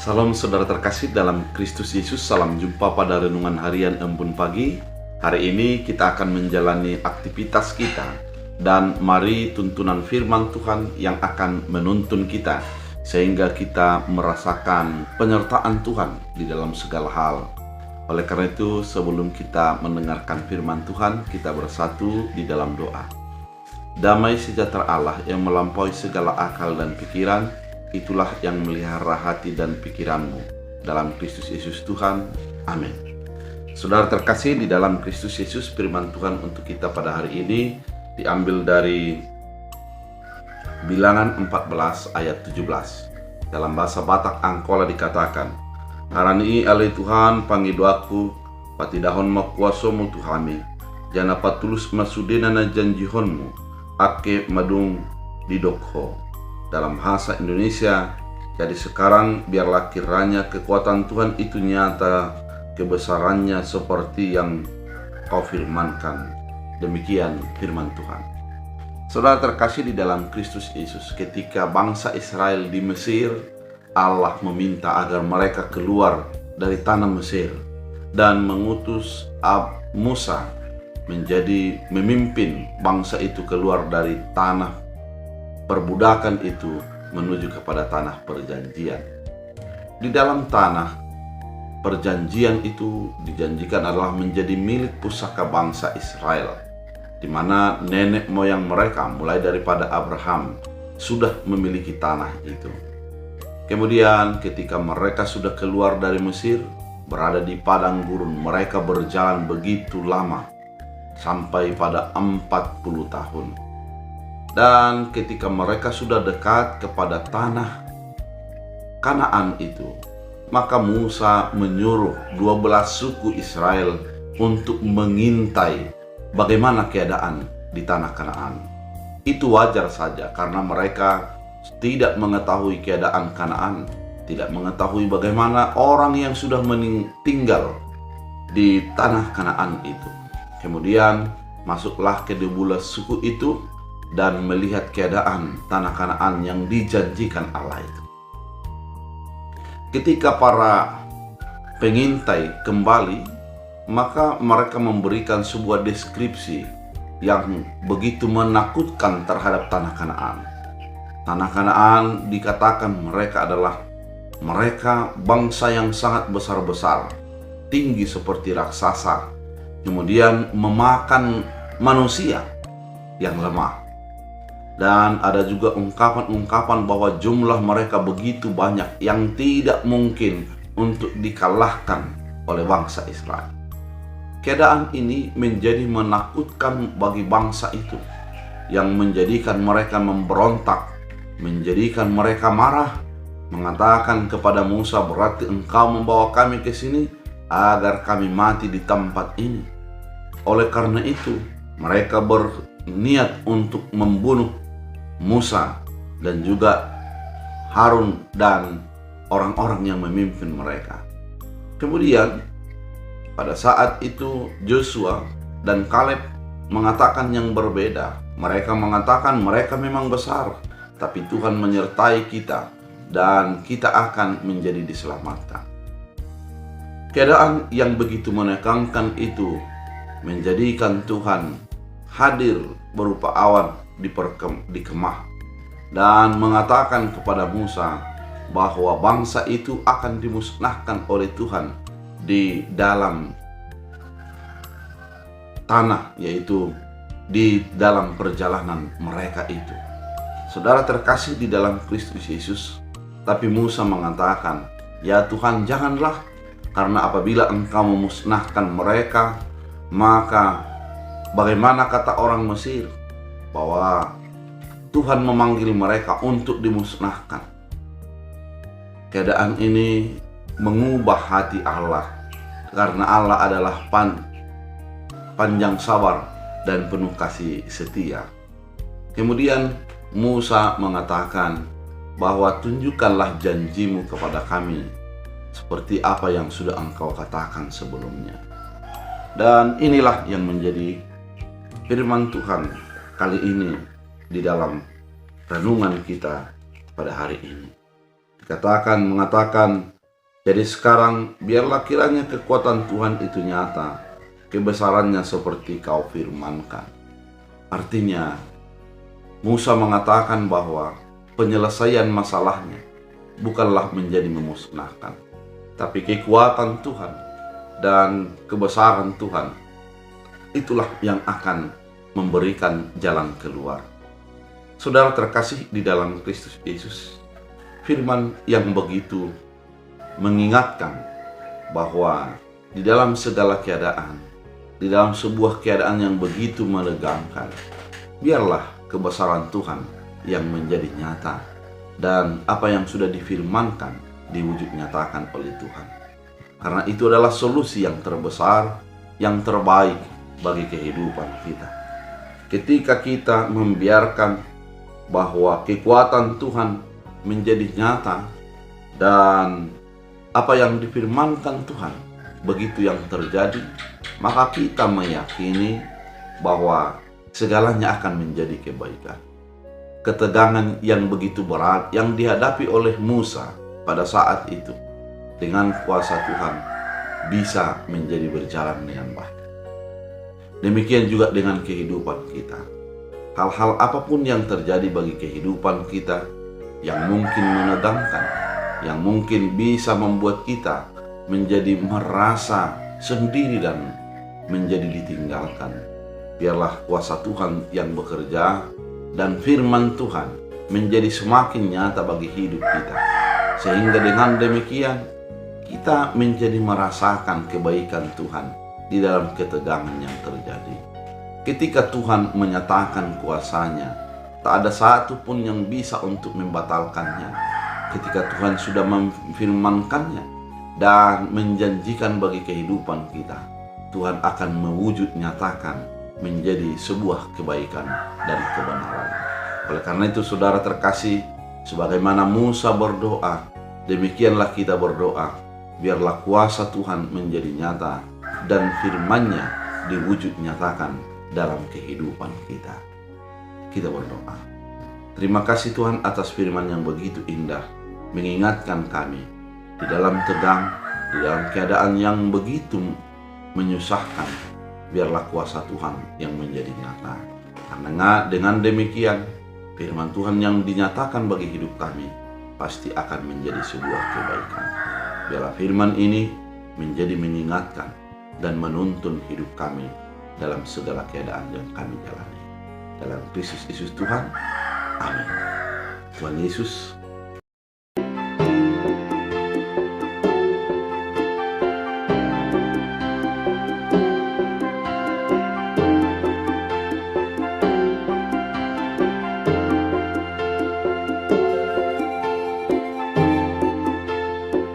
Salam saudara terkasih dalam Kristus Yesus. Salam jumpa pada renungan harian Embun Pagi. Hari ini kita akan menjalani aktivitas kita, dan mari tuntunan firman Tuhan yang akan menuntun kita sehingga kita merasakan penyertaan Tuhan di dalam segala hal. Oleh karena itu, sebelum kita mendengarkan firman Tuhan, kita bersatu di dalam doa. Damai sejahtera Allah yang melampaui segala akal dan pikiran, itulah yang melihara hati dan pikiranmu dalam Kristus Yesus Tuhan. Amin. Saudara terkasih di dalam Kristus Yesus, firman Tuhan untuk kita pada hari ini diambil dari Bilangan 14 ayat 17. Dalam bahasa Batak Angkola dikatakan, "Harani ale Tuhan pangi doaku, patidahon makuasomu Tuhami, jana patulus masudena na janjihonmu, ake madung didokho." Dalam bahasa Indonesia, jadi sekarang biarlah kiranya kekuatan Tuhan itu nyata, kebesarannya seperti yang kau firmankan. Demikian firman Tuhan. Saudara terkasih di dalam Kristus Yesus, ketika bangsa Israel di Mesir, Allah meminta agar mereka keluar dari tanah Mesir dan mengutus Musa menjadi memimpin bangsa itu keluar dari tanah perbudakan itu menuju kepada tanah perjanjian. Di dalam tanah perjanjian itu dijanjikan adalah menjadi milik pusaka bangsa Israel, di mana nenek moyang mereka mulai daripada Abraham sudah memiliki tanah itu. Kemudian ketika mereka sudah keluar dari Mesir, berada di padang gurun, mereka berjalan begitu lama sampai pada 40 tahun. Dan ketika mereka sudah dekat kepada tanah Kanaan itu, maka Musa menyuruh 12 suku Israel untuk mengintai bagaimana keadaan di tanah Kanaan. Itu wajar saja karena mereka tidak mengetahui keadaan Kanaan, tidak mengetahui bagaimana orang yang sudah tinggal di tanah Kanaan itu. Kemudian masuklah ke 12 suku itu dan melihat keadaan tanah Kanaan yang dijanjikan Allah itu. Ketika para pengintai kembali, maka mereka memberikan sebuah deskripsi yang begitu menakutkan terhadap tanah Kanaan. Tanah Kanaan dikatakan mereka adalah bangsa yang sangat besar-besar, tinggi seperti raksasa, kemudian memakan manusia yang lemah. Dan ada juga ungkapan-ungkapan bahwa jumlah mereka begitu banyak yang tidak mungkin untuk dikalahkan oleh bangsa Israel. Keadaan ini menjadi menakutkan bagi bangsa itu, yang menjadikan mereka memberontak, menjadikan mereka marah, mengatakan kepada Musa, "Berarti engkau membawa kami ke sini agar kami mati di tempat ini." Oleh karena itu, mereka berniat untuk membunuh Musa dan juga Harun dan orang-orang yang memimpin mereka. Kemudian pada saat itu Joshua dan Kaleb mengatakan yang berbeda. Mereka mengatakan mereka memang besar, tapi Tuhan menyertai kita dan kita akan menjadi diselamatkan. Keadaan yang begitu menegangkan itu menjadikan Tuhan hadir berupa awan di kemah dan mengatakan kepada Musa bahwa bangsa itu akan dimusnahkan oleh Tuhan di dalam tanah, yaitu di dalam perjalanan mereka itu. Saudara terkasih di dalam Kristus Yesus, tapi Musa mengatakan, "Ya Tuhan, janganlah, karena apabila engkau memusnahkan mereka, maka bagaimana kata orang Mesir bahwa Tuhan memanggil mereka untuk dimusnahkan." Keadaan ini mengubah hati Allah, karena Allah adalah panjang sabar dan penuh kasih setia. Kemudian Musa mengatakan bahwa tunjukkanlah janjimu kepada kami seperti apa yang sudah engkau katakan sebelumnya. Dan inilah yang menjadi firman Tuhan kali ini di dalam renungan kita pada hari ini. mengatakan, jadi sekarang biarlah kiranya kekuatan Tuhan itu nyata, kebesarannya seperti kau firmankan. Artinya, Musa mengatakan bahwa penyelesaian masalahnya bukanlah menjadi memusnahkan, tapi kekuatan Tuhan dan kebesaran Tuhan itulah yang akan memberikan jalan keluar. Saudara terkasih di dalam Kristus Yesus, firman yang begitu mengingatkan bahwa di dalam segala keadaan, di dalam sebuah keadaan yang begitu menegangkan, biarlah kebesaran Tuhan yang menjadi nyata, dan apa yang sudah difirmankan diwujud nyatakan oleh Tuhan. Karena itu adalah solusi yang terbesar, yang terbaik bagi kehidupan kita. Ketika kita membiarkan bahwa kekuatan Tuhan menjadi nyata dan apa yang difirmankan Tuhan begitu yang terjadi, maka kita meyakini bahwa segalanya akan menjadi kebaikan. Ketegangan yang begitu berat yang dihadapi oleh Musa pada saat itu, dengan kuasa Tuhan bisa menjadi berjalan dengan baik. Demikian juga dengan kehidupan kita. Hal-hal apapun yang terjadi bagi kehidupan kita yang mungkin menegangkan, yang mungkin bisa membuat kita menjadi merasa sendiri dan menjadi ditinggalkan, biarlah kuasa Tuhan yang bekerja dan firman Tuhan menjadi semakin nyata bagi hidup kita, sehingga dengan demikian kita menjadi merasakan kebaikan Tuhan di dalam ketegangan yang terjadi. Ketika Tuhan menyatakan kuasanya, tak ada satu pun yang bisa untuk membatalkannya. Ketika Tuhan sudah memfirmankannya dan menjanjikan bagi kehidupan kita, Tuhan akan mewujud nyatakan menjadi sebuah kebaikan dan kebenaran. Oleh karena itu, saudara terkasih, sebagaimana Musa berdoa, demikianlah kita berdoa, biarlah kuasa Tuhan menjadi nyata dan firman-Nya diwujud nyatakan dalam kehidupan kita. Kita berdoa. Terima kasih Tuhan atas firman yang begitu indah, mengingatkan kami di dalam tegang, di dalam keadaan yang begitu menyusahkan, biarlah kuasa Tuhan yang menjadi nyata. Karena dengan demikian, firman Tuhan yang dinyatakan bagi hidup kami pasti akan menjadi sebuah kebaikan. Biarlah firman ini menjadi mengingatkan dan menuntun hidup kami dalam segala keadaan yang kami jalani. Dalam Kristus Yesus Tuhan, amin. Tuhan Yesus